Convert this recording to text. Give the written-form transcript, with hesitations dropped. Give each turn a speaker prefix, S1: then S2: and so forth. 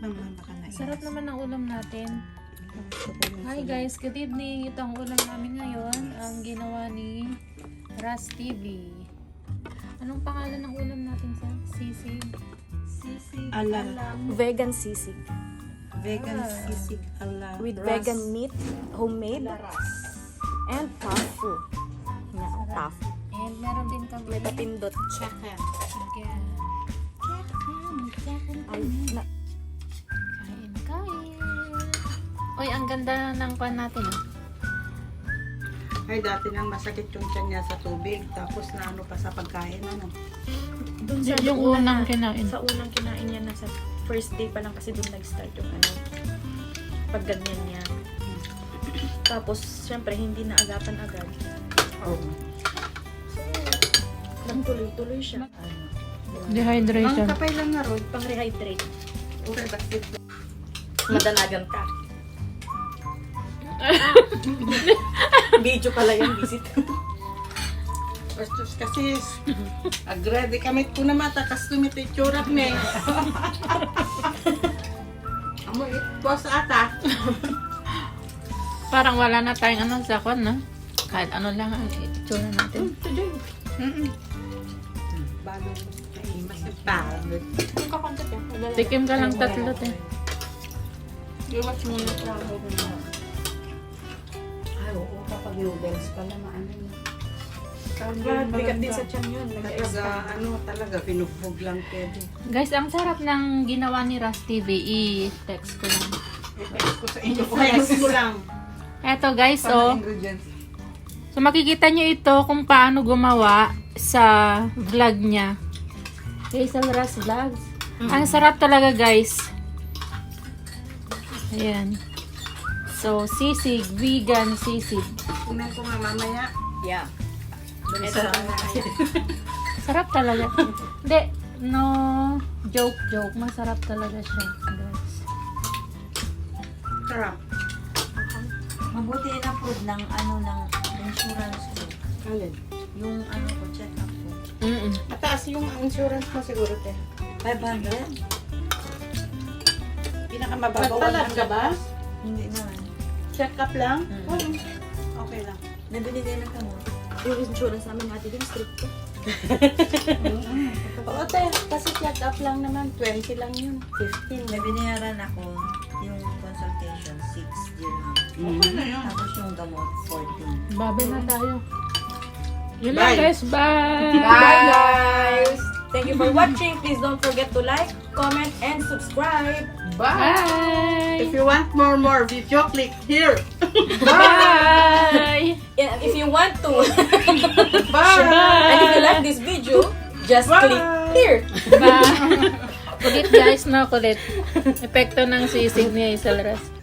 S1: naman baka na.
S2: Sarap naman ang ulam natin. Hi guys, good evening. Ito ang ulam namin ngayon. Ang ginawa ni Ras TV. Anong pangalan ng ulam natin sa sisig?
S3: Sisig
S1: Ala.
S3: vegan sisig.
S1: Vegan sisig ala.
S3: With
S1: Ras.
S3: vegan meat, homemade, and tofu. Yeah, tofu.
S2: And meron din kami.
S3: May papindot.
S1: Chicken.
S2: Chicken.
S3: Ay, na,
S2: Kain. Uy, ang ganda ng pan natin.
S1: Ay, dati nang masakit yung tiyan niya sa tubig. Tapos na ano pa sa pagkain, ano.
S3: dun sa
S2: Yung unang kinain.
S3: Sa unang kinain niya na sa first day pa lang kasi dun nag-start yung ano, pag ganyan niya. Tapos, syempre, hindi na agapan agad.
S1: Oh.
S3: So, nagtuloy-tuloy siya.
S1: Ang
S2: Dehydration.
S1: kapay lang na ron.
S3: Pang-rehydrate.
S1: Okay, bakit?
S3: Madanagan ka. Video pala yung visit.
S1: Bastos kasi agrede kami ko na mata kas tumiti tsurat me. Amo boss ata.
S2: Parang wala na tayong ano sa kwan, no? Kahit ano lang ang itsura natin.
S1: Bago ay mas pagod.
S3: Ang kakontot yan.
S2: Tikim ka lang tatlo, te.
S1: Iwas mo na trabaho ko na. Ay, oo, kapag noodles pala maano na.
S3: Bigat din sa tiyan yun.
S1: Talaga, ano, talaga, pinugbog lang pwede.
S2: Guys, ang sarap ng ginawa ni Ras TV. I-text ko lang.
S1: I-text ko sa inyo. I-text ko lang.
S2: Eto guys,
S1: Paano
S2: oh.
S1: ingredients?
S2: So makikita nyo ito kung paano gumawa sa vlog niya. Hazel Ras Vlogs. Ang sarap talaga guys. Ayan. So, sisig. Vegan sisig.
S1: Kunan ko nga mamaya.
S3: Yeah.
S1: Dun
S3: Ito.
S1: sa
S2: Sarap talaga. Hindi. No. Joke. Masarap talaga siya. Guys.
S1: sarap.
S4: Mabuti in-approve ng ano ng insurance ko.
S1: Alin?
S4: Yung ano ko, check up ko.
S1: Mataas yung insurance mo siguro, te.
S4: 500?
S1: Pinakamababaw ka ba?
S4: Hindi naman.
S1: Check up lang?
S4: Mm.
S1: Okay lang.
S4: Nabili din ng kamo.
S3: Yung insurance namin natin din strict ko.
S1: Oo, te. Kasi check up lang naman. 20 lang yun. 15.
S4: May binayaran ako yung consultation, 6 dirham.
S1: Okay na yun.
S4: Tapos yung gamot, 14.
S2: Babay na tayo. Yun
S1: Bye.
S2: lang guys. Bye!
S3: Bye guys! Thank you for watching. Please don't forget to like, comment, and subscribe.
S2: Bye!
S1: If you want more video, click here.
S2: Bye!
S3: And if you want to,
S1: Bye!
S3: and if you like this video, just click here.
S2: Bye! Kulit guys, no? Kulit. Epekto ng sisig ni Hazel Ras.